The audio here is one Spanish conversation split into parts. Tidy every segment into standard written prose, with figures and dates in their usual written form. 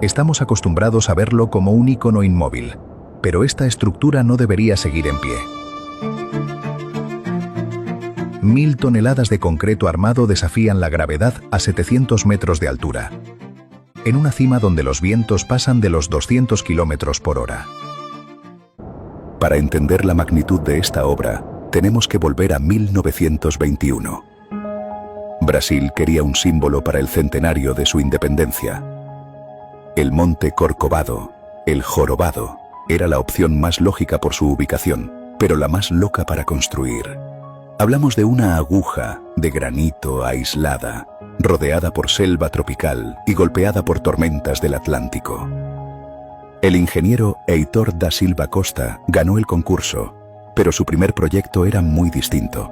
Estamos acostumbrados a verlo como un icono inmóvil, pero esta estructura no debería seguir en pie. 1000 toneladas de concreto armado desafían la gravedad a 700 metros de altura, en una cima donde los vientos pasan de los 200 kilómetros por hora. Para entender la magnitud de esta obra, tenemos que volver a 1921. Brasil quería un símbolo para el centenario de su independencia. El monte Corcovado, el Jorobado, era la opción más lógica por su ubicación, pero la más loca para construir. Hablamos de una aguja de granito aislada, rodeada por selva tropical y golpeada por tormentas del Atlántico. El ingeniero Heitor da Silva Costa ganó el concurso, pero su primer proyecto era muy distinto.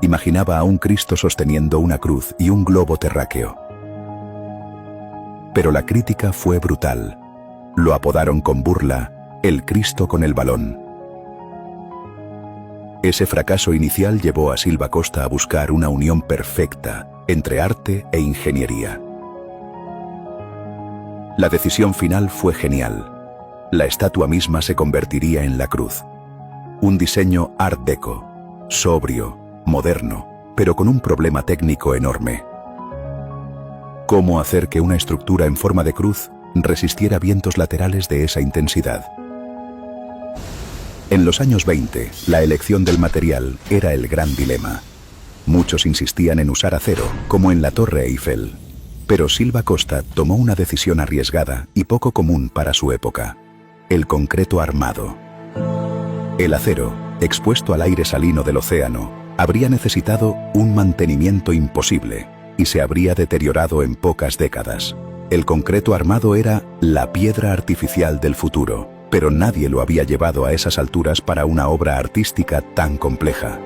Imaginaba a un Cristo sosteniendo una cruz y un globo terráqueo. Pero la crítica fue brutal. Lo apodaron con burla el Cristo con el balón. Ese fracaso inicial llevó a Silva Costa a buscar una unión perfecta entre arte e ingeniería. La decisión final fue genial. La estatua misma se convertiría en la cruz. Un diseño Art Deco, sobrio, moderno, pero con un problema técnico enorme. ¿Cómo hacer que una estructura en forma de cruz resistiera vientos laterales de esa intensidad? En los años 20, la elección del material era el gran dilema. Muchos insistían en usar acero, como en la Torre Eiffel. Pero Silva Costa tomó una decisión arriesgada y poco común para su época: el concreto armado. El acero, expuesto al aire salino del océano, habría necesitado un mantenimiento imposible y se habría deteriorado en pocas décadas. El concreto armado era la piedra artificial del futuro, pero nadie lo había llevado a esas alturas para una obra artística tan compleja.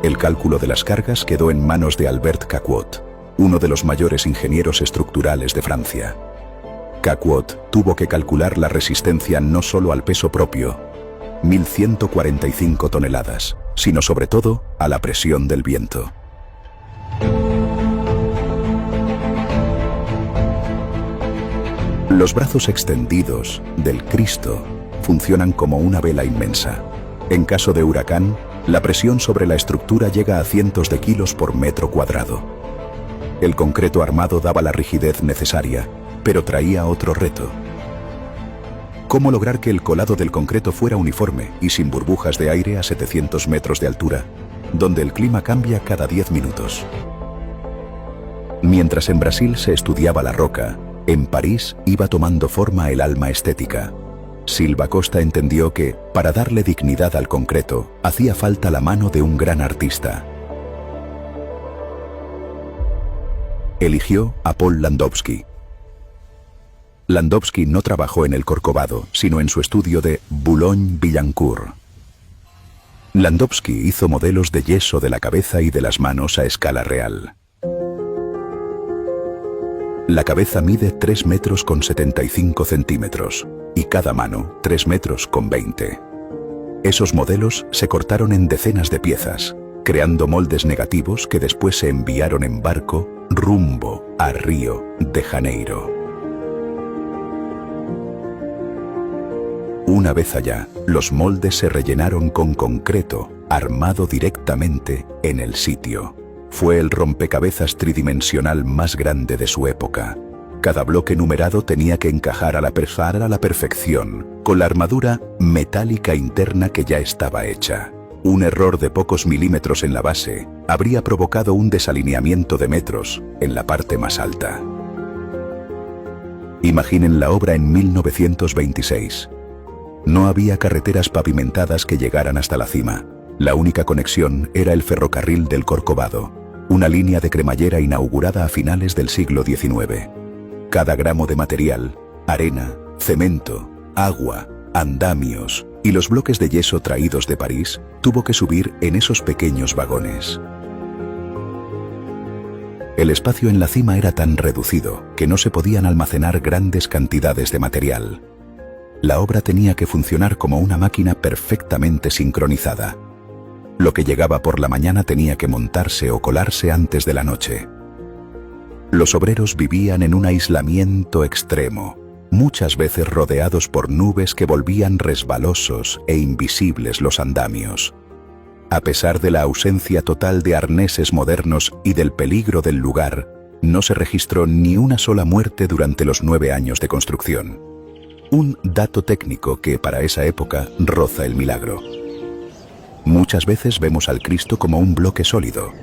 El cálculo de las cargas quedó en manos de Albert Caquot, uno de los mayores ingenieros estructurales de Francia. Caquot tuvo que calcular la resistencia no solo al peso propio, 1145 toneladas, sino sobre todo a la presión del viento. Los brazos extendidos del Cristo funcionan como una vela inmensa. En caso de huracán, la presión sobre la estructura llega a cientos de kilos por metro cuadrado. El concreto armado daba la rigidez necesaria, pero traía otro reto. ¿Cómo lograr que el colado del concreto fuera uniforme y sin burbujas de aire a 700 metros de altura, donde el clima cambia cada 10 minutos? Mientras en Brasil se estudiaba la roca, en París iba tomando forma el alma estética. Silva Costa entendió que, para darle dignidad al concreto, hacía falta la mano de un gran artista. Eligió a Paul Landowski. Landowski no trabajó en el Corcovado, sino en su estudio de Boulogne-Billancourt. Landowski hizo modelos de yeso de la cabeza y de las manos a escala real. La cabeza mide 3 metros con 75 centímetros y cada mano 3 metros con 20. Esos modelos se cortaron en decenas de piezas, creando moldes negativos que después se enviaron en barco rumbo a Río de Janeiro. Una vez allá, los moldes se rellenaron con concreto, armado directamente en el sitio. Fue el rompecabezas tridimensional más grande de su época. Cada bloque numerado tenía que encajar a la perfección, con la armadura metálica interna que ya estaba hecha. Un error de pocos milímetros en la base habría provocado un desalineamiento de metros en la parte más alta. Imaginen la obra en 1926. No había carreteras pavimentadas que llegaran hasta la cima. La única conexión era el ferrocarril del Corcovado, una línea de cremallera inaugurada a finales del siglo XIX. Cada gramo de material, arena, cemento, agua, andamios y los bloques de yeso traídos de París, tuvo que subir en esos pequeños vagones. El espacio en la cima era tan reducido que no se podían almacenar grandes cantidades de material. La obra tenía que funcionar como una máquina perfectamente sincronizada. Lo que llegaba por la mañana tenía que montarse o colarse antes de la noche. Los obreros vivían en un aislamiento extremo, muchas veces rodeados por nubes que volvían resbalosos e invisibles los andamios. A pesar de la ausencia total de arneses modernos y del peligro del lugar, no se registró ni una sola muerte durante los 9 años de construcción. Un dato técnico que para esa época roza el milagro. Muchas veces vemos al Cristo como un bloque sólido,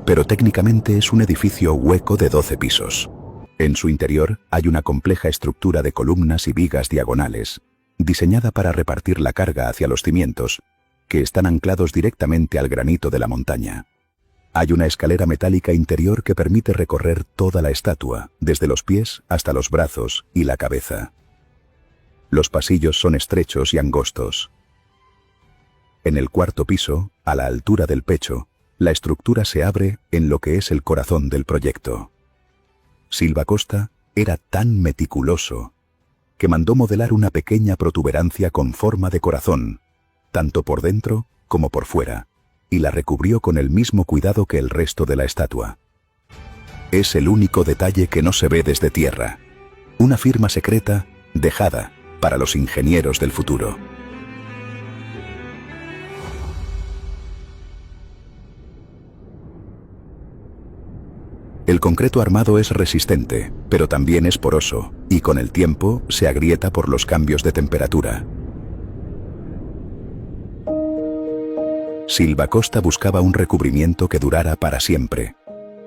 pero técnicamente es un edificio hueco de 12 pisos. En su interior hay una compleja estructura de columnas y vigas diagonales, diseñada para repartir la carga hacia los cimientos, que están anclados directamente al granito de la montaña. Hay una escalera metálica interior que permite recorrer toda la estatua, desde los pies hasta los brazos y la cabeza. Los pasillos son estrechos y angostos. En el cuarto piso, a la altura del pecho, la estructura se abre en lo que es el corazón del proyecto. Silva Costa era tan meticuloso que mandó modelar una pequeña protuberancia con forma de corazón, tanto por dentro como por fuera, y la recubrió con el mismo cuidado que el resto de la estatua. Es el único detalle que no se ve desde tierra, una firma secreta dejada para los ingenieros del futuro. El concreto armado es resistente, pero también es poroso, y con el tiempo se agrieta por los cambios de temperatura. Silva Costa buscaba un recubrimiento que durara para siempre.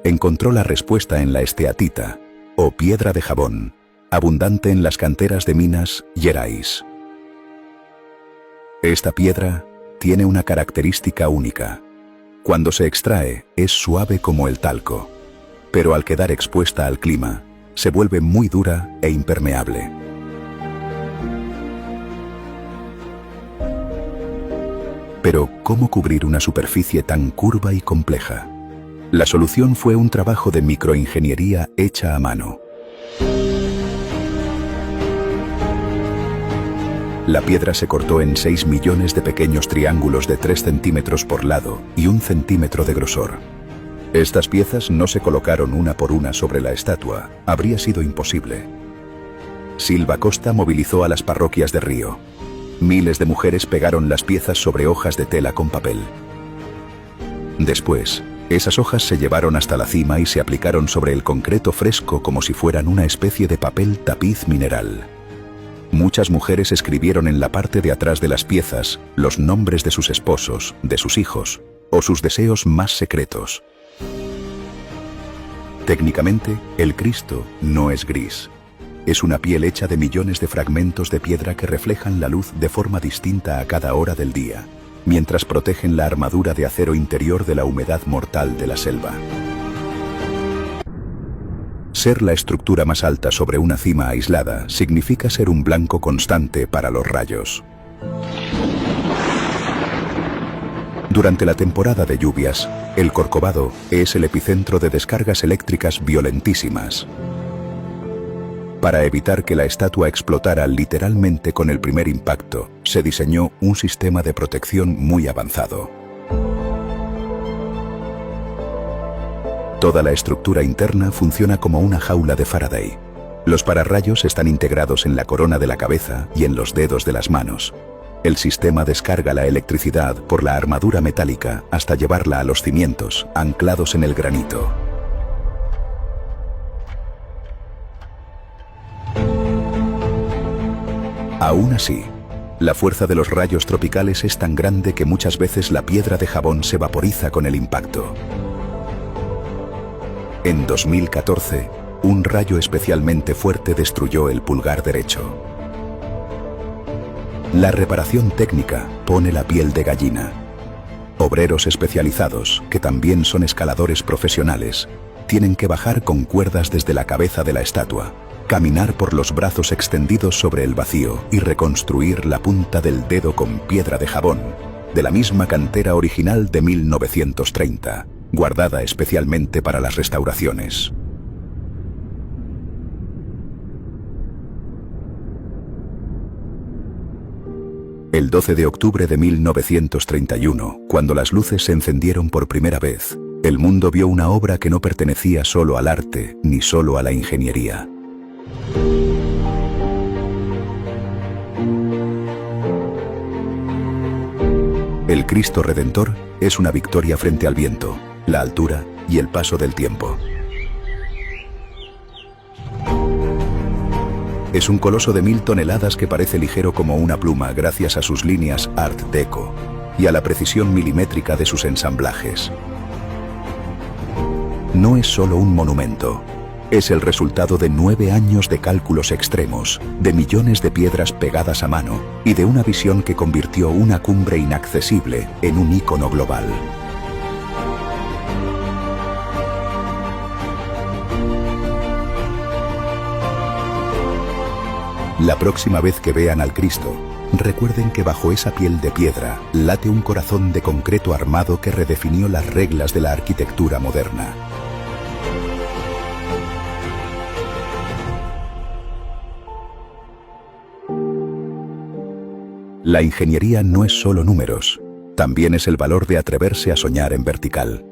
Encontró la respuesta en la esteatita, o piedra de jabón, abundante en las canteras de Minas Gerais. Esta piedra tiene una característica única. Cuando se extrae, es suave como el talco, pero al quedar expuesta al clima, se vuelve muy dura e impermeable. Pero, ¿cómo cubrir una superficie tan curva y compleja? La solución fue un trabajo de microingeniería hecha a mano. La piedra se cortó en 6 millones de pequeños triángulos de 3 centímetros por lado y 1 centímetro de grosor. Estas piezas no se colocaron una por una sobre la estatua, habría sido imposible. Silva Costa movilizó a las parroquias de Río. Miles de mujeres pegaron las piezas sobre hojas de tela con papel. Después, esas hojas se llevaron hasta la cima y se aplicaron sobre el concreto fresco como si fueran una especie de papel tapiz mineral. Muchas mujeres escribieron en la parte de atrás de las piezas los nombres de sus esposos, de sus hijos, o sus deseos más secretos. Técnicamente, el Cristo no es gris. Es una piel hecha de millones de fragmentos de piedra que reflejan la luz de forma distinta a cada hora del día, mientras protegen la armadura de acero interior de la humedad mortal de la selva. Ser la estructura más alta sobre una cima aislada significa ser un blanco constante para los rayos. Durante la temporada de lluvias, el Corcovado es el epicentro de descargas eléctricas violentísimas. Para evitar que la estatua explotara literalmente con el primer impacto, se diseñó un sistema de protección muy avanzado. Toda la estructura interna funciona como una jaula de Faraday. Los pararrayos están integrados en la corona de la cabeza y en los dedos de las manos. El sistema descarga la electricidad por la armadura metálica hasta llevarla a los cimientos, anclados en el granito. Aún así, la fuerza de los rayos tropicales es tan grande que muchas veces la piedra de jabón se vaporiza con el impacto. En 2014, un rayo especialmente fuerte destruyó el pulgar derecho. La reparación técnica pone la piel de gallina. Obreros especializados, que también son escaladores profesionales, tienen que bajar con cuerdas desde la cabeza de la estatua, caminar por los brazos extendidos sobre el vacío y reconstruir la punta del dedo con piedra de jabón, de la misma cantera original de 1930, guardada especialmente para las restauraciones. El 12 de octubre de 1931, cuando las luces se encendieron por primera vez, el mundo vio una obra que no pertenecía solo al arte, ni solo a la ingeniería. El Cristo Redentor es una victoria frente al viento, la altura y el paso del tiempo. Es un coloso de 1000 toneladas que parece ligero como una pluma gracias a sus líneas Art Deco y a la precisión milimétrica de sus ensamblajes. No es solo un monumento, es el resultado de 9 años de cálculos extremos, de millones de piedras pegadas a mano y de una visión que convirtió una cumbre inaccesible en un ícono global. La próxima vez que vean al Cristo, recuerden que bajo esa piel de piedra late un corazón de concreto armado que redefinió las reglas de la arquitectura moderna. La ingeniería no es solo números, también es el valor de atreverse a soñar en vertical.